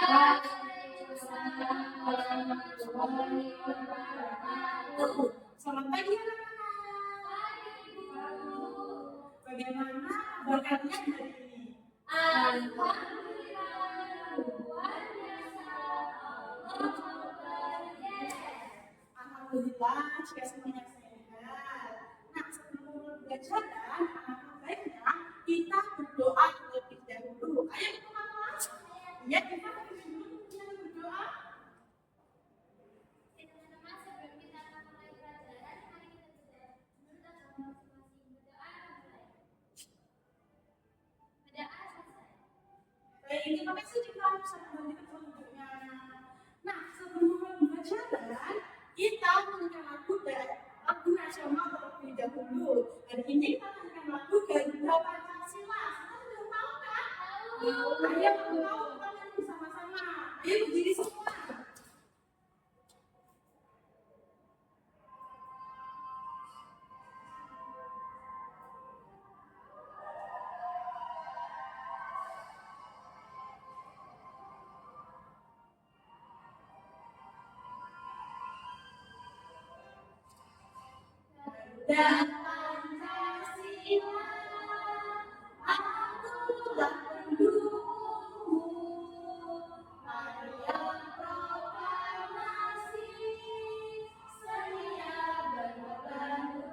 Waalaikumsalam warahmatullahi wabarakatuh. Selamat pagi anak-anak. Bagaimana kabar kalian hari ini? Alhamdulillah, luar biasa. Alhamdulillah, jika semuanya sehat. Nah, sebelum belajar, alangkah baiknya kita berdoa terlebih dahulu. Ayo teman-teman. Ya, kita berdoa. Teman-teman, sebelum kita mulai pelajaran, mari kita berdoa masing-masing. Berdoa mulai. Berdoa selesai. Baik, terima kasih kita sambil kita berdoa. Nah, sebelum pelajaran, kita menyanyikan lagu nasional terlebih dahulu. Hari ini kita menyanyikan lagu Garuda Pancasila. Kita sudah tahu kan? Tahu. Ayo tahu kalian bersama-sama. Ayo berdiri semua. Dan Pancasila, akulah pendukungmu. Marilah proklamasi, setia berlabuh.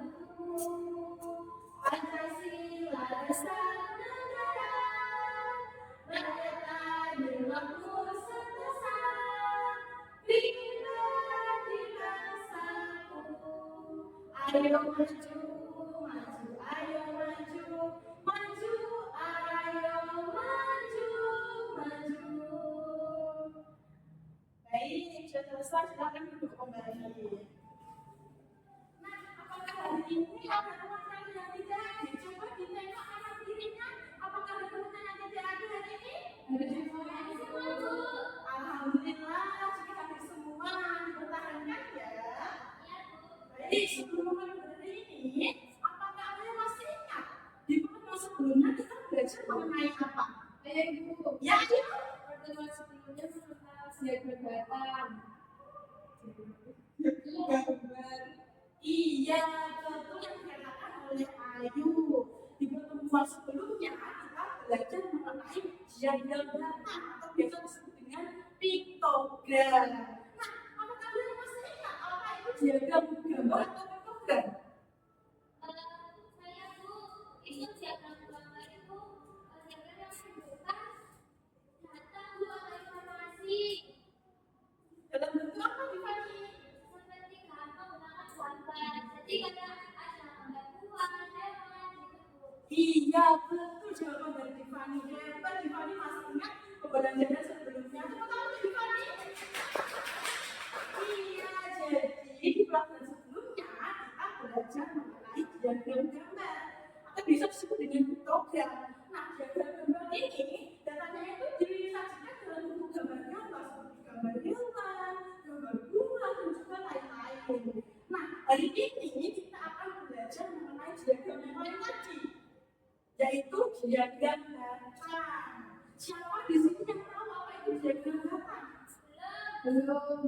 Pancasila dasar negara, rakyat adil makmur sentosa, berdikari bersatu. Ayo maju, maju, ayo maju, maju, ayo maju, maju. Baik, sudah selesai, silakan duduk kembali. Nah, apakah hari ini ada teman kalian yang tidak hadir? Coba ditengok kanan kirinya. Apakah ada teman yang tidak hadir hari ini? Ada semua, Bu. Alhamdulillah, jika hadir semua, dipertahankan ya. Baik, sebelum hari ini, apakah kalian masih ingat di pertemuan sebelumnya kita belajar mengenai apa? Ibu. Ya, ayo. Pertemuan sebelumnya tentang siaga batang. Iya, betul yang dikatakan oleh Ayu. Di pertemuan sebelumnya kita belajar mengenai siaga batang atau biasa disebut dengan piktogram. Nah, apakah kalian masih ingat apa itu diagram gambar atau piktogram? Saya Bu, itu diagram gambar itu diagram yang menunjukkan data Bu atau informasi. Dalam bentuk apa Tiffany? Seperti gambar menggunakan gambar. Jadi kayak ada gambar buah, hewan gitu. Iya betul jawaban dari Tiffany. Hebat Tiffany masih ingat pembelajaran sebelumnya. Tepuk tangan Tiffany. Iya, jadi di pelajaran sebelumnya kita belajar mengenai diagram gambar atau bisa disebut dengan piktogram. Nah, diagram gambar ini datanya itu disajikan dalam bentuk gambar-gambar seperti gambar hewan, gambar buah, dan juga lain-lain. Nah, hari ini kita akan belajar mengenai diagram yang lain lagi, yaitu diagram batang. Siapa di sini yang tahu apa itu diagram batang? Belum.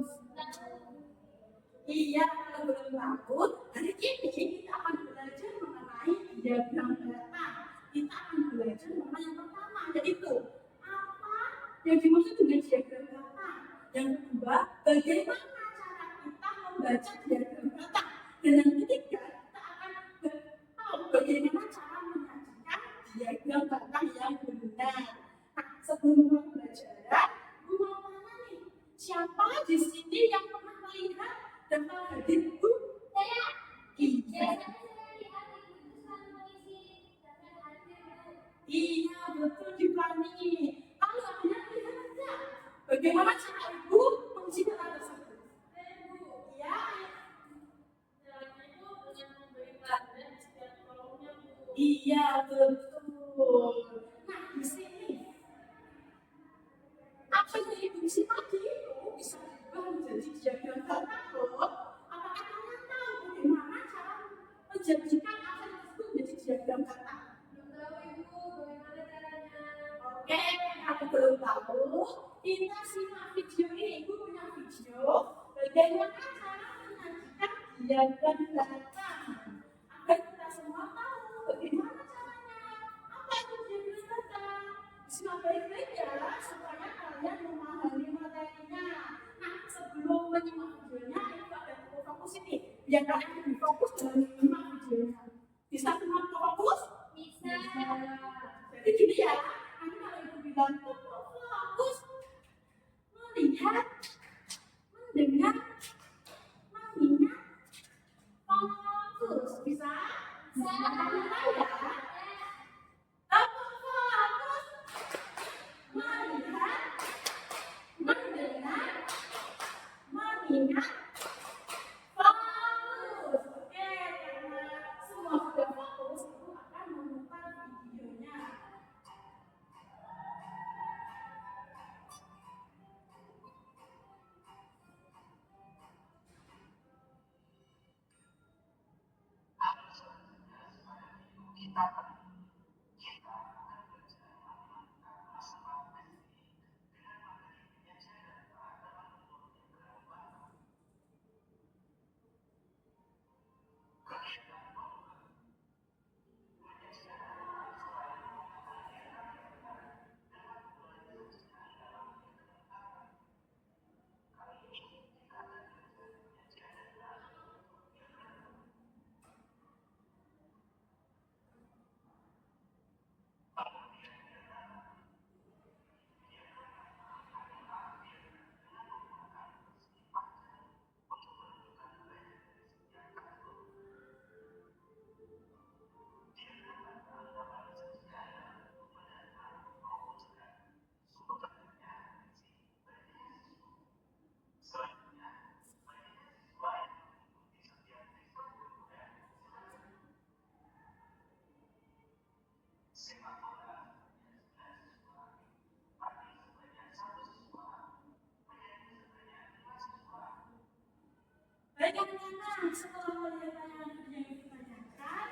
Iya, kalau belum tahu, hari ini kita akan belajar mengenai diagram batang. Kita akan belajar mengenai yang pertama, yaitu apa yang dimaksud dengan diagram batang. Yang kedua, bagaimana cara kita membaca diagram batang. Dan yang ketiga, kita akan tahu bagaimana cara menyajikan diagram batang yang benar. Nah, sebelum mulai pelajaran, Bu mau tanya nih, siapa di sini yang pernah melihat daftar hadir Bu? Saya. Iya. Saya lihat Ibu itu selalu mengisi daftar hadir Bu. Iya, betul Tiffany. Lalu Anda lihat tidak? Bagaimana cara Ibu mengisi daftar tersebut? Bu. Iya. Caranya itu dengan memberi tanda di setiap kolomnya Bu. Iya, betul. Nah, di sini apa yang Ibu isi tadi itu bisa diubah menjadi diagram batang loh. Apakah kalian tahu bagaimana cara menjadikan apa tersebut menjadi diagram batang? Belum tahu Ibu, bagaimana caranya? Oke, kamu belum tahu, kita simak video ini. Ibu punya video bagaimana cara menyajikan diagram data agar kita semua tahu bagaimana caranya. Apa itu diagram data? Simak baik-baik ya supaya kalian memahami materinya. Nah, sebelum menyimak videonya, itu ada fokus ini biar kalian lebih fokus dalam menyimak videonya. Bisa teman fokus? Bisa. Jadi gini ya, nanti kalau ibu bilang fokus melihat, mendengar, mengingat, fokus. Bisa? Bisa. Kamu tahu ya? Fokus melihat, mendengar, mengingat, fokus. Oke, karena semua sudah fokus, ibu akan memutar videonya. Baik anak-anak, setelah melihat tayangan video yang ditanyakan,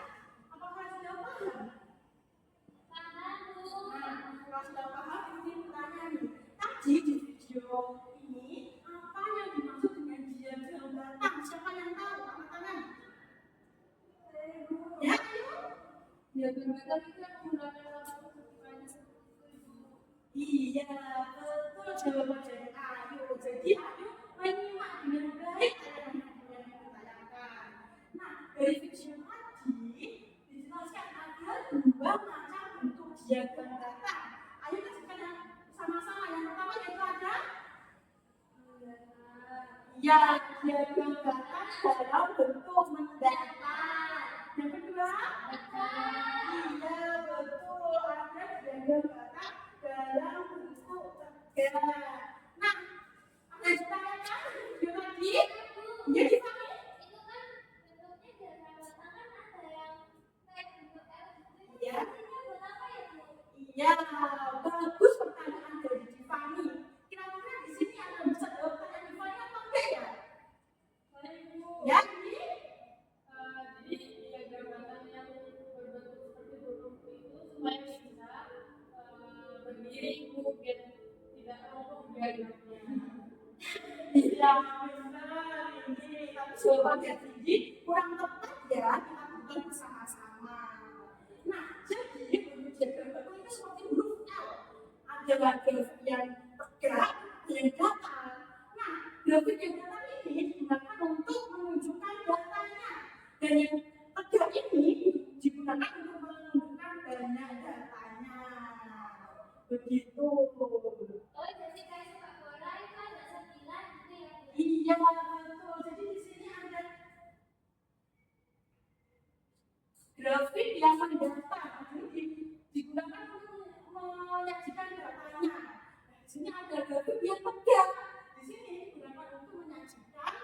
apakah sudah paham? Paham, Bu. Nah, kalau sudah paham, ini bertanya nih. Tadi di video ini, apa yang dimaksud dengan diagram batang? Siapa yang tahu? Angkat tangan. Ya, ayo. Diagram batang itu yang menggunakan lambang bentukannya seperti itu. Iya, betul jawaban dari Ayu. Jadi Ayu menyimak dengan baik anak-anak yang ditanyakan. Nah, dari video tadi dijelaskan ada dua macam bentuk diagram data. Ayo kasihkan yang sama-sama. Yang pertama yaitu ada ya diagram data dalam bentuk mendatar. Yang kedua, iya betul ada diagram data dalam bentuk tegak. Nah, ada yang ditanyakan video tadi? Ya dipahami? Itu kan bentuknya diagram data kan ada yang kayak bentuk L gitu. Iya. Buat apa ya, Bu? Iya, bagus pertanyaan dari Tiffany. Kira-kira di sini ada bisa jawab pertanyaan Tiffany apa enggak ya? Ya, ini? Jadi diagram batang yang berbentuk seperti huruf itu supaya bisa berdiri biar tidak roboh diagramnya. Iya benar ini, tapi jawabannya tinggi kurang tepat ya, kita bukan bersama-sama. Nah, jadi bentuk diagram batang itu seperti huruf L. Ada grafik yang tegak, yang datar. Nah, grafik yang datar ini digunakan untuk menunjukkan datanya, dan yang tegak ini digunakan untuk menunjukkan banyak datanya. Begitu. Oh, jadi kayak sepak bola itu ada 9 gitu ya? Iya betul. Jadi di sini ada grafik yang mendatar, jadi digunakan untuk menyajikan datanya. Di sini ada grafik yang tegak. Di sini digunakan untuk menyajikan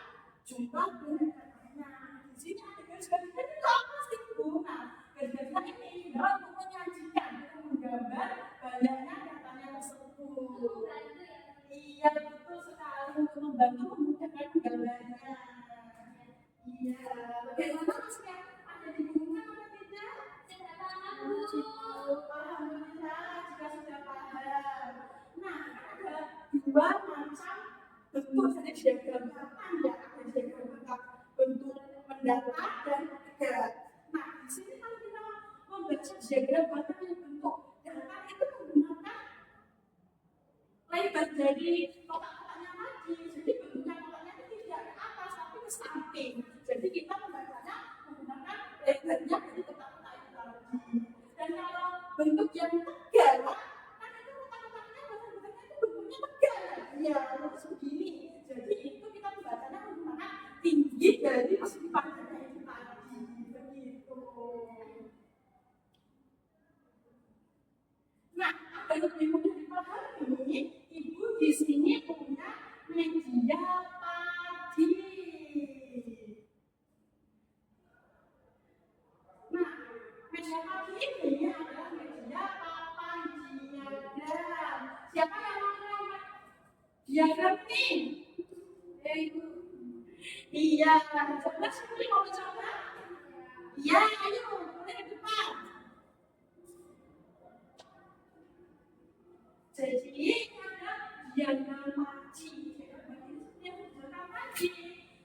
jumlah dari datanya. Di sini ada garis-garis ini apa sih, Bu? Nah, garis-garis ini adalah untuk menyajikan, untuk menggambar banyaknya datanya tersebut. Iya betul sekali, untuk membantu memudahkan gambarnya. Iya, bagaimana maksudnya? Ada dibingungkan atau tidak? Sudah paham, Bu. Alhamdulillah, jika sudah paham. dua macam bentuk dari diagram papan ya, ada diagram bentuk mendatar dan tegak. Nah, di sini kalau kita membaca diagram papan yang bentuk datar itu menggunakan lebar dari kotak-kotaknya tadi. Jadi bentuknya kotaknya itu tidak ke atas tapi ke samping. Jadi kita membacanya menggunakan lebarnya dari kotak-kotak itu tadi. Dan kalau bentuk yang tegak, kan itu kotak-kotaknya bentuknya tegak ya, harus begini. Jadi itu kita membacanya menggunakan tinggi dari persegi panjangnya itu tadi. Begitu. Nah, agar lebih mudah dipahami, Ibu di sini punya media padi. Nah, media padi ini adalah media papan diagram. Siapa yang mau melihat diagram ini? Ibu. Iya, coba sini mau coba? Iya, ayo, boleh ke depan. Jadi ada diagram padi. Diagram padi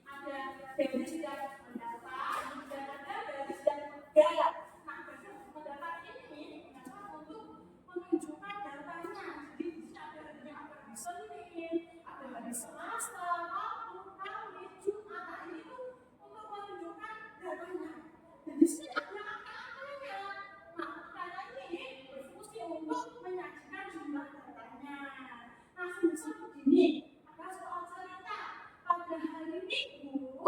ada garis dan mendatar dan ada garis dan tegak. Nah, garis mendatar ini digunakan untuk menunjukkan datanya. Jadi ada hari Senin, ada hari Selasa, Rabu, Kamis, Jumat. Nah, ini tuh untuk menunjukkan datanya. Dan di sini ada angka-angkanya. Nah, angkanya ini berfungsi untuk menyajikan jumlah datanya. Nah, semisal begini, ada soal cerita pada hari Minggu,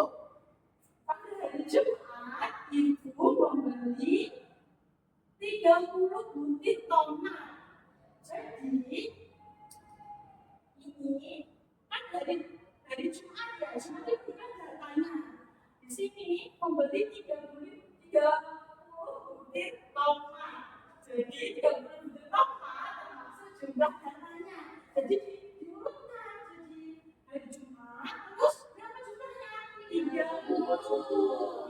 pada hari Jumat, Ibu membeli 30 butir tomat. Jadi ini kan dari Jumat ya, Jumat itu kan datanya. Di sini membeli 30 butir tomat. Jadi 30 butir tomat termasuk jumlah datanya. Jadi diurutkan jadi hari Jumat, terus berapa jumlahnya? 30.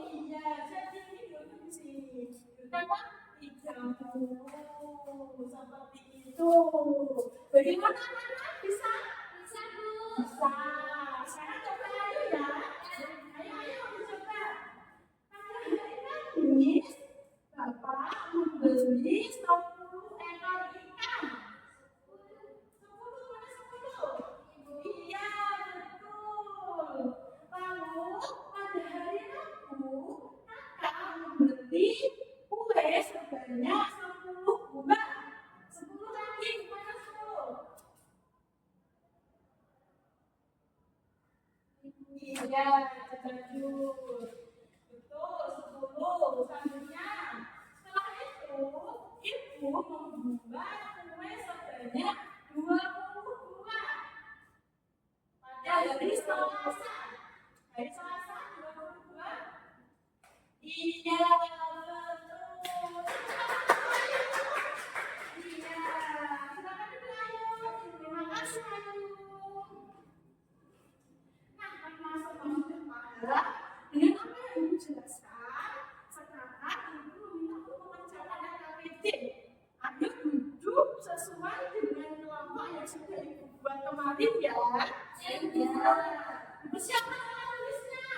Iya, jadi ini diurutkan di sini. Diurutkan 30 seperti itu. Bagaimana anak-anak bisa? Bisa, Bu. Bisa. Sekarang coba ayo ya. Ayo coba. Pada hari Kamis, Bapak membeli 10 ekor ikan. 10, mana 10? Iya, betul. Lalu pada hari Rabu, Kakak membeli kue sebanyak 10 buah. 10 lagi, mana 10? Iya, terlanjur. Betul, 10. Selanjutnya, setelah itu, Ibu membuat kue sebanyak 20 buah. Pada hari Selasa. Hari Selasa 20 buah. Iya, betul. Iya, silakan dilanjut. Terima kasih, Ayu. Nah, kami masuk pada dengan apa yang Ibu jelaskan, sekarang Ibu meminta untuk mengerjakan KPD. Ayo duduk sesuai dengan kelompok yang sudah Ibu buat kemarin ya. Iya. Ibu siapkan alat tulisnya.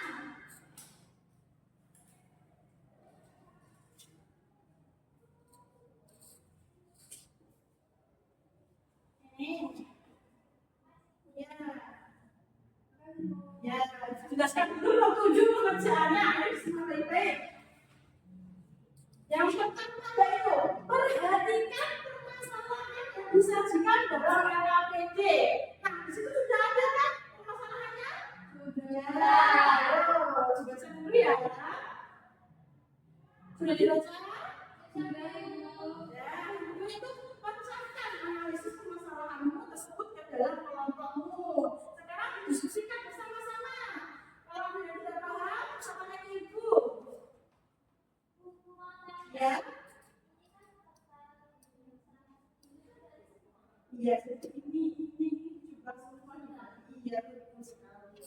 Ya, jelaskan dulu tujuh pekerjaannya. Ayo semua baik-baik. Yang pertama yaitu perhatikan permasalahan yang disajikan dalam KPD. Nah, di situ sudah ada kan permasalahannya? Sudah. Ayo, dibaca dulu ya. Sudah dibaca? Sudah. Ya, Ibu itu pecahkan analisis permasalahanmu tersebut ke dalam kelompokmu. Sekarang didiskusikan bersama-sama. Kalau Anda tidak paham, sama Ibu. Ya. Iya, ini juga semua iya betul sekali.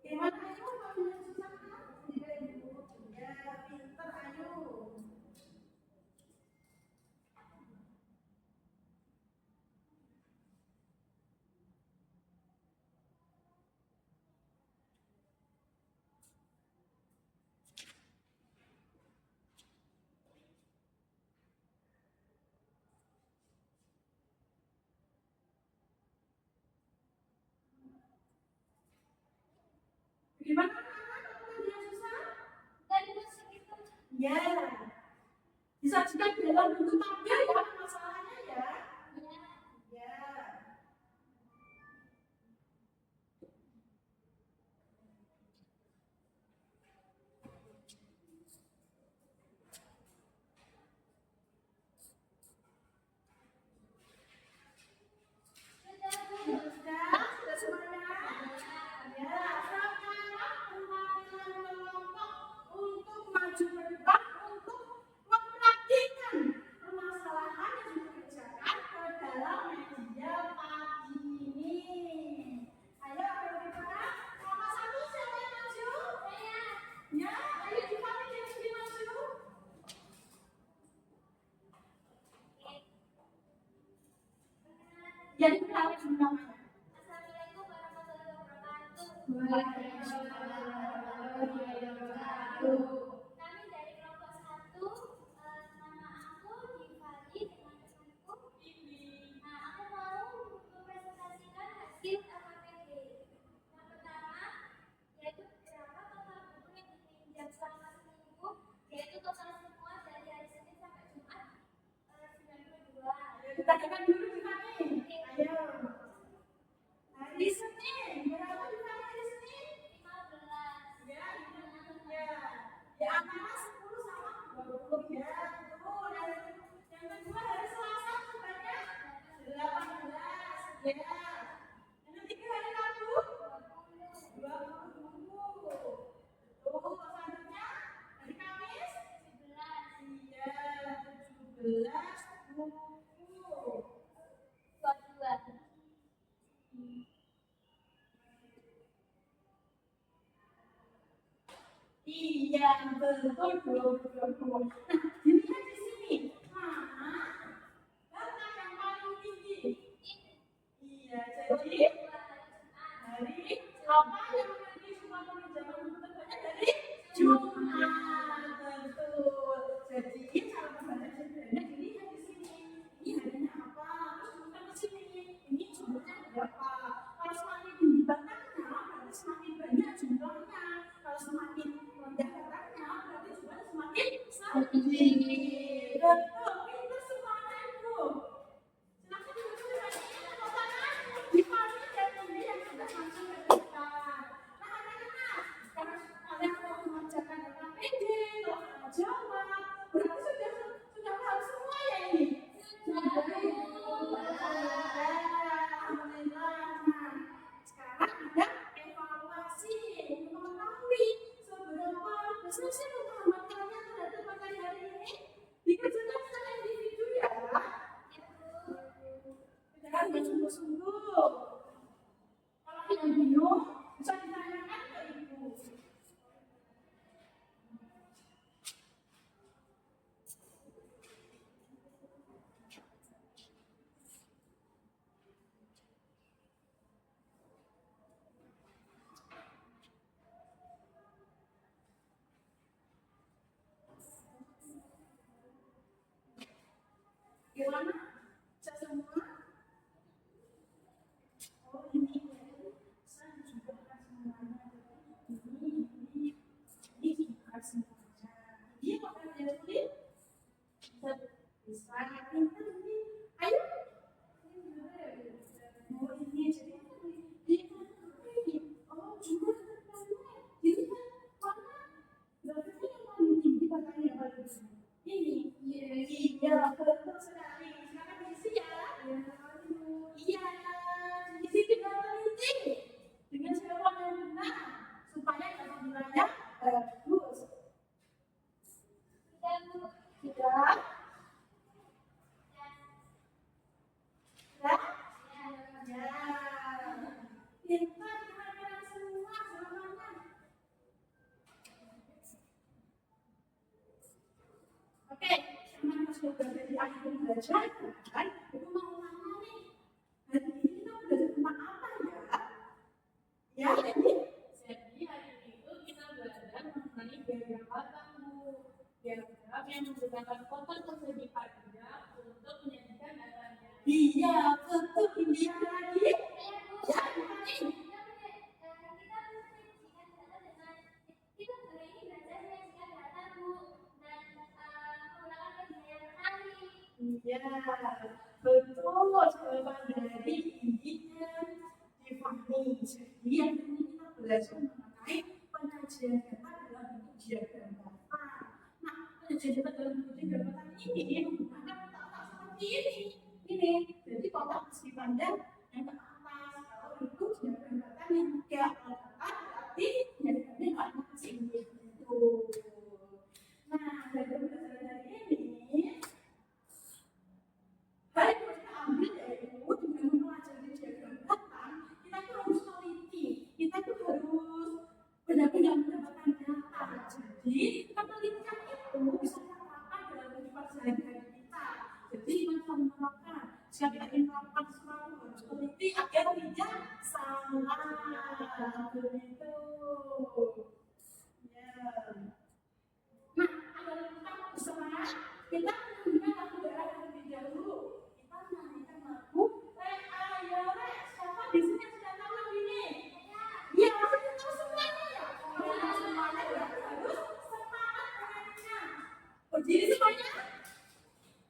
Bagaimana ayo kalau yang susah kan? Tidak Ibu. Ya, pintar ayo. Gimana kalau dia susah? Ya, disajikan dalam bentuk tabel ya masalahnya ya. Ya. Sudah semuanya? Ya, sekarang penampilan kelompok untuk maju ke depan untuk mempraktikkan permasalahan yang dikerjakan ke dalam media pagi ini. Ayo, bagaimana? Nomor 1 siapa yang maju? Ya, ayo Gimana yang maju? Jadi kenapa namanya? Assalamualaikum warahmatullahi wabarakatuh. Kami dari kelompok 1, nama aku Divali dengan temanku Bibi. Aku mau mempresentasikan hasil LKPD. Yang pertama, yaitu berapa total buku yang dipinjam selama seminggu, yaitu total semua dari hari Senin sampai Jumat 92. Kita dengar dulu di kami. Ayo. Hari Senin, berapa di hari Senin? 15. Ya, ya. Di antara 10 sama 20 ya. Betul. Yang kedua hari Selasa sebanyak 18. Ya. Yang ketiga hari Rabu 20 buku. Betul. Selanjutnya hari Kamis 17. Iya, 17 buku. 22. Iya, betul, 20. Nah, dilihat di sini. Mana data yang paling tinggi? Iya, jadi hari apa yang memiliki semua peminjaman buku terbanyak dari Jumat. Betul. Jadi cara membaca sebenarnya dilihat di sini. Ini harinya apa? Terus dibuka ke sini. Ini jumlahnya berapa? Kalau semakin tinggi batangnya, berarti semakin banyak jumlahnya. Kalau semakin rendah batangnya, berarti jumlahnya semakin sedikit. Betul. Pintar semuanya itu. Silakan dibuka pertanyaannya, tepuk tangan. Divali dan Bibi yang sudah langsung ke depan. Nah, anak-anak, karena kalian mau mengerjakan LKPD, kalau mau jawab, berarti sudah tahu semua ya ini. Alhamdulillah. Nah, sekarang ada evaluasi untuk mengetahui seberapa besar sih pemahaman kalian terhadap materi hari ini. Dikerjakan secara individu ya. Jangan bersungguh-sungguh. Kalau yang bingung, bisa ditanyakan ke ibu. Gimana? Bisa semua? Oh, ini saya juga semuanya. Ini juga semuanya. Ini kok kalian tulis? Bisa pintar ini. Ayo. Oh, ini jadi oh, juga jadi warna berarti yang paling tinggi warnanya yang paling ini. Iya, betul sekali. Sekarang diisi ya. Iya, diisi dengan teliti, dengan jawaban yang benar, supaya dapat nilainya bagus. Sudah? Ya? Ya. Pintar kalian semua jawabannya. Oke, teman sudah berada di akhir belajar, kan? Itu mau nanya nih. Hari ini kita belajar tentang apa ya? Ya, Jadi hari itu kita belajar mengenai diagram batang, Bu. Diagram yang menggunakan kotak persegi panjang untuk menyajikan datanya. iya, betul. Ini lagi. Ya, ini. Iya, betul jawaban dari Indi dan Tiffany. Jadi yang ini kita belajar mengenai penyajian data dalam bentuk diagram data. Nah, penyajian data dalam bentuk diagram data ini menggunakan kotak seperti ini. Ini, jadi kotak mesti pandang yang ke atas. Kalau itu diagram data yang tidak kotak, berarti diagramnya nggak masing gitu. Nah, dari berdasarkan dari ini, hal yang kita ambil yaitu dengan mempelajari diagram data, kita tuh harus teliti, kita tuh harus benar-benar mendapatkan data. Jadi penelitian itu bisa kita terapkan dalam kehidupan sehari-hari kita. Jadi kita bisa menerapkan, jika kita ingin melakukan sesuatu harus teliti agar tidak salah. Begitu. Ya. Nah, agar kita bersama, kita menggunakan lagu daerah terlebih dahulu. Kita menyanyikan lagu Ayo Re. Siapa di sini yang sudah tahu lagu ini? Ya, kita tahu semuanya ya. Kalau tahu semuanya berarti harus semangat menyanyinya. Berdiri semuanya.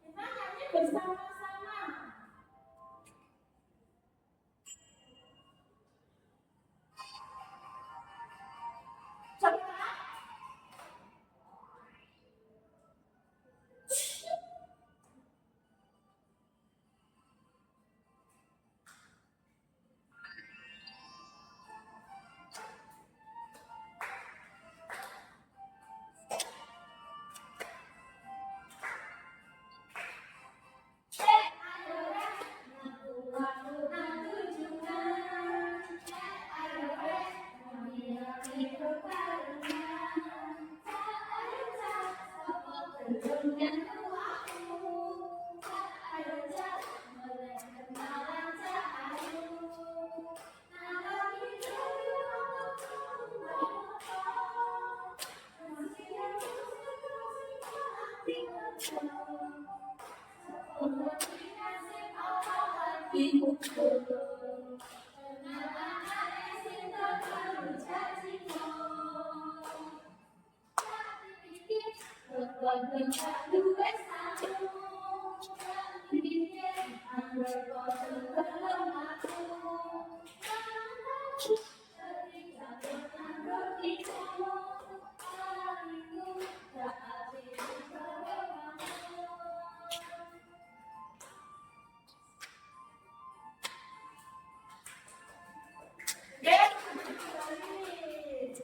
Kita nyanyi bersama-sama. Coba.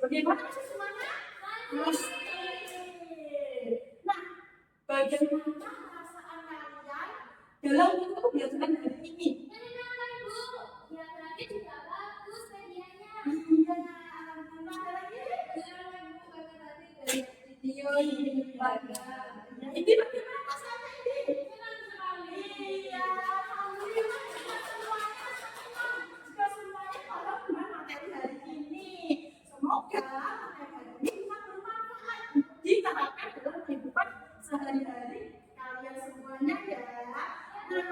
Bagaimana masih semuanya? Masih. Nah, bagaimana perasaan kalian dalam bentuk pembelajaran hari ini? Menyenangkan, Bu. Diagramnya juga bagus medianya. Iya, alhamdulillah. Ada lagi? Menyenangkan, Bu, karena tadi dari video Ini bagaimana perasaannya ini? senang sekali. Iya, alhamdulillah. Jika semuanya senang, jika semuanya paham dengan materi hari ini. Semoga materi hari ini bisa bermanfaat untuk diterapkan dalam kehidupan sehari-hari kalian semuanya ya. Nah,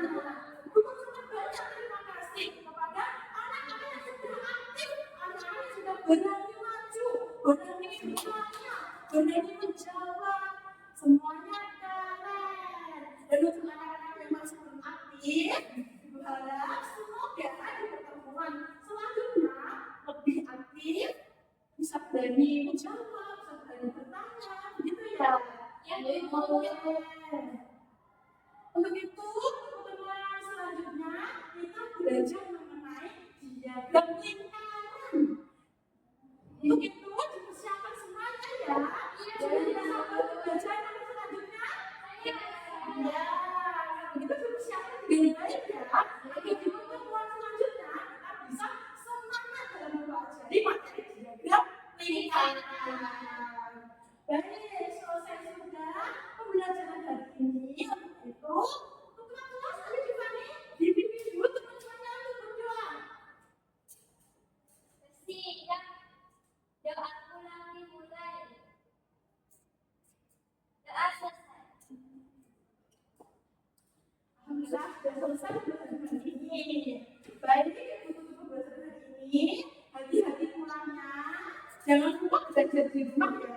untuk sangat banyak terima kasih kepada anak-anak yang sudah aktif, anak-anak yang sudah berani maju, berani bertanya, berani menjawab. Semuanya keren. Dan untuk anak-anak yang masih belum aktif, Ibu harap semoga di pertemuan selanjutnya lebih aktif, bisa berani menjawab, bisa berani bertanya, begitu ya. Ya, Ibu. Untuk itu, pertemuan selanjutnya kita belajar mengenai diagram lingkaran. Untuk itu, dipersiapkan semuanya ya. Jadi kita sampai belajar nanti selanjutnya. Ya, kalau begitu dipersiapkan dengan baik ya. Agar di pertemuan selanjutnya kita bisa semangat dalam mempelajari materi diagram lingkaran. Baik, selesai sudah pembelajaran hari ini. Untuk itu, untuk kelas ada di mana? Dipimpin dulu teman-temannya untuk berdoa. bersiap. Doa pulang dimulai. Doa selesai. Alhamdulillah sudah selesai pembelajaran hari ini. Baik, untuk pembelajaran hari ini, hati-hati pulangnya. Jangan lupa belajar di rumah ya.